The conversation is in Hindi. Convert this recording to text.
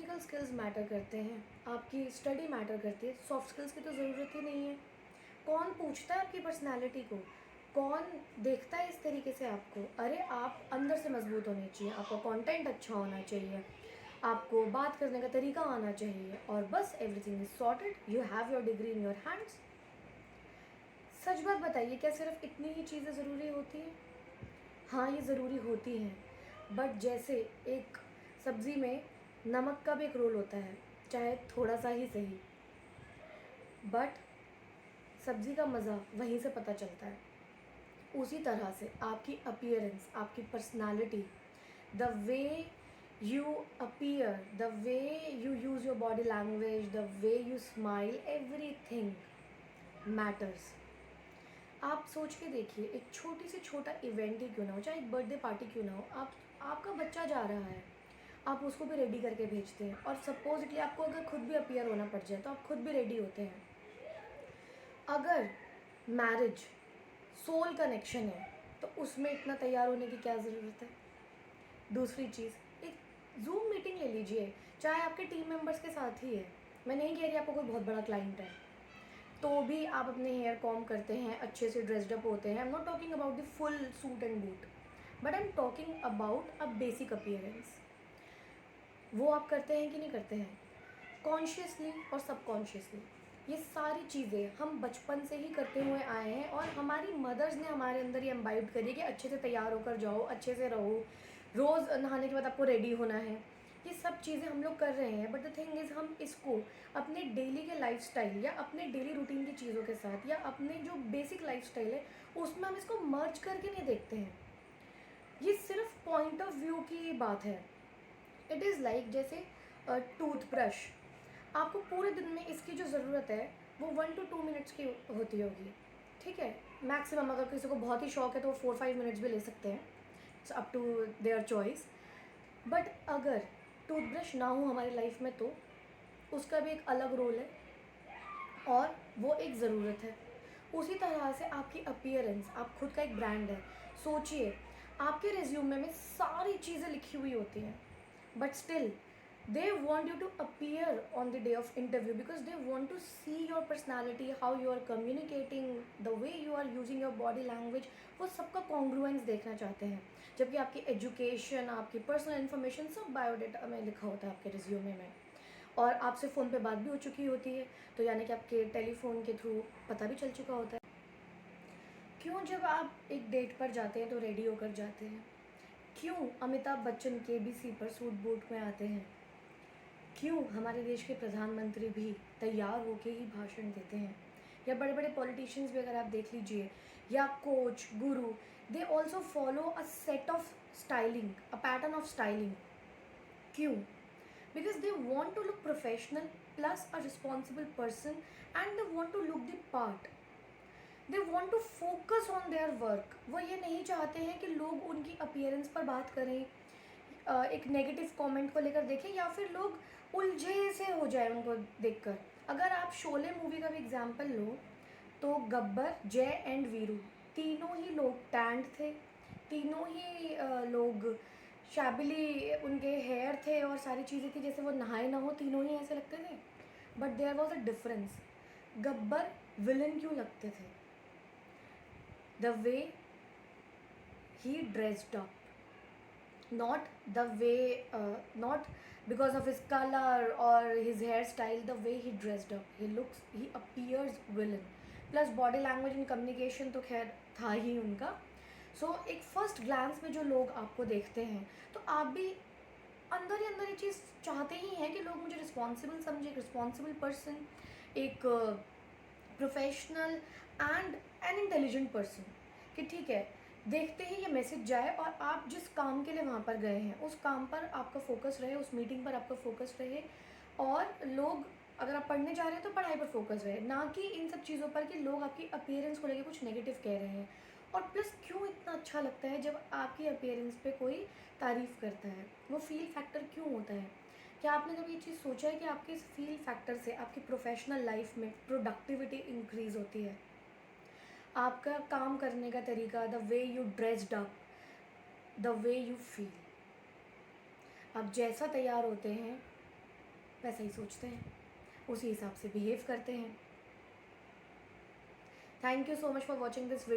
टेक्निकल स्किल्स मैटर करते हैं, आपकी स्टडी मैटर करती है, सॉफ्ट स्किल्स की तो ज़रूरत ही नहीं है। कौन पूछता है आपकी पर्सनैलिटी को? कौन देखता है इस तरीके से आपको? अरे आप अंदर से मजबूत होने चाहिए, आपका कंटेंट अच्छा होना चाहिए, आपको बात करने का तरीका आना चाहिए और बस everything is sorted, you have your degree in your hands. सच बात बताइए, क्या सिर्फ इतनी ही चीज़ें ज़रूरी होती हैं? हाँ, ये ज़रूरी होती हैं, बट जैसे एक सब्ज़ी में नमक का भी एक रोल होता है, चाहे थोड़ा सा ही सही, बट सब्ज़ी का मज़ा वहीं से पता चलता है। उसी तरह से आपकी अपीयरेंस, आपकी personality, the way you appear, the way you use your body language, the way you smile, everything matters. आप सोच के देखिए, एक छोटी से छोटा इवेंट ही क्यों ना हो, चाहे एक बर्थडे पार्टी क्यों ना हो, आपका बच्चा जा रहा है, आप उसको भी रेडी करके भेजते हैं, और सपोजिटली आपको अगर खुद भी अपीयर होना पड़ जाए तो आप खुद भी रेडी होते हैं। अगर मैरिज सोल कनेक्शन है तो उसमें इतना तैयार होने की क्या ज़रूरत है? दूसरी चीज़, एक जूम मीटिंग ले लीजिए, चाहे आपके टीम मेंबर्स के साथ ही है। मैं नहीं कह रही आपको कोई बहुत बड़ा क्लाइंट है, तो भी आप अपने हेयर कॉम करते हैं, अच्छे से ड्रेस्ड अप होते हैं। I am not talking about the full suit and boot, but I am talking about a basic appearance. वो आप करते हैं कि नहीं करते हैं? कॉन्शियसली और सबकॉन्शियसली ये सारी चीज़ें हम बचपन से ही करते हुए आए हैं, और हमारी मदर्स ने हमारे अंदर ये एम्बाइब करी है कि अच्छे से तैयार होकर जाओ, अच्छे से रहो, रोज़ नहाने के बाद आपको रेडी होना है। ये सब चीज़ें हम लोग कर रहे हैं, बट द थिंग इज़ हम इसको अपने डेली के लाइफस्टाइल या अपने डेली रूटीन की चीज़ों के साथ या अपने जो बेसिक लाइफस्टाइल है उसमें हम इसको मर्ज करके नहीं देखते हैं। ये सिर्फ पॉइंट ऑफ व्यू की बात है। इट इज़ लाइक जैसे टूथब्रश, आपको पूरे दिन में इसकी जो ज़रूरत है वो 1 to 2 मिनट्स की होती होगी, ठीक है, मैक्सिमम। अगर किसी को बहुत ही शौक है तो वो 4-5 मिनट्स भी ले सकते हैं, it's up to their choice. But अगर टूथब्रश ना हो हमारी लाइफ में तो उसका भी एक अलग रोल है और वो एक ज़रूरत है। उसी तरह से आपकी अपीयरेंस, आप खुद का एक ब्रांड है। सोचिए, आपके रिज्यूमे में सारी चीज़ें लिखी हुई होती हैं, but still they want you to appear on the day of interview because they want to see your personality, how you are communicating, the way you are using your body language। वो सबका congruence देखना चाहते हैं, जबकि आपकी एजुकेशन, आपकी पर्सनल इन्फॉर्मेशन सब बायोडाटा में लिखा होता है आपके रिज्यूमे में, और आपसे फ़ोन पे बात भी हो चुकी होती है, तो यानी कि आपके टेलीफोन के थ्रू पता भी चल चुका होता है। क्यों जब आप एक डेट पर जाते हैं तो रेडी होकर जाते हैं? क्यों अमिताभ बच्चन केबीसी पर सूट बूट में आते हैं? क्यों हमारे देश के प्रधानमंत्री भी तैयार होके ही भाषण देते हैं? या बड़े बड़े पॉलिटिशियंस भी अगर आप देख लीजिए, या coach, guru, they also follow a set of styling, a pattern of styling. क्यों? Because they want to look professional plus a responsible person, and they want to look the part. They want to focus on their work. वो ये नहीं चाहते हैं कि लोग उनकी अपीयरेंस पर बात करें, एक नेगेटिव कमेंट को लेकर देखें, या फिर लोग उलझे से हो जाए उनको देखकर। अगर आप शोले मूवी का भी एग्जांपल लो तो गब्बर, जय एंड वीरू, तीनों ही लोग टैंड थे, तीनों ही लोग शैबिली उनके हेयर थे और सारी चीज़ें थी, जैसे वो नहाए ना हो, तीनों ही ऐसे लगते थे। But there was a difference. Gabbar villain क्यों लगते थे? द वे ही dressed up, not the way, not because of his color or his hairstyle, the way he dressed up, he appears villain, plus body language and communication तो खैर था ही उनका। सो एक फर्स्ट ग्लांस में जो लोग आपको देखते हैं तो आप भी अंदर ही अंदर ये चीज़ चाहते ही हैं कि लोग मुझे रिस्पॉन्सिबल समझे, एक रिस्पॉन्सिबल पर्सन, एक professional and an intelligent person, कि ठीक है, देखते ही ये मैसेज जाए और आप जिस काम के लिए वहाँ पर गए हैं उस काम पर आपका फोकस रहे, उस मीटिंग पर आपका फोकस रहे, और लोग, अगर आप पढ़ने जा रहे हैं तो पढ़ाई पर फोकस रहे, ना कि इन सब चीज़ों पर कि लोग आपकी अपीयरेंस को लेकर कुछ नेगेटिव कह रहे हैं। और प्लस क्यों इतना अच्छा लगता है जब आपकी अपीयरेंस पे कोई तारीफ़ करता है? वो फील फैक्टर क्यों होता है? क्या आपने कभी ये चीज़ सोचा है कि आपके इस फील फैक्टर से आपकी प्रोफेशनल लाइफ में प्रोडक्टिविटी इंक्रीज़ होती है? आपका काम करने का तरीका, the way you dressed up, the way you feel, आप जैसा तैयार होते हैं वैसा ही सोचते हैं, उसी हिसाब से बिहेव करते हैं। Thank you so much for watching this video.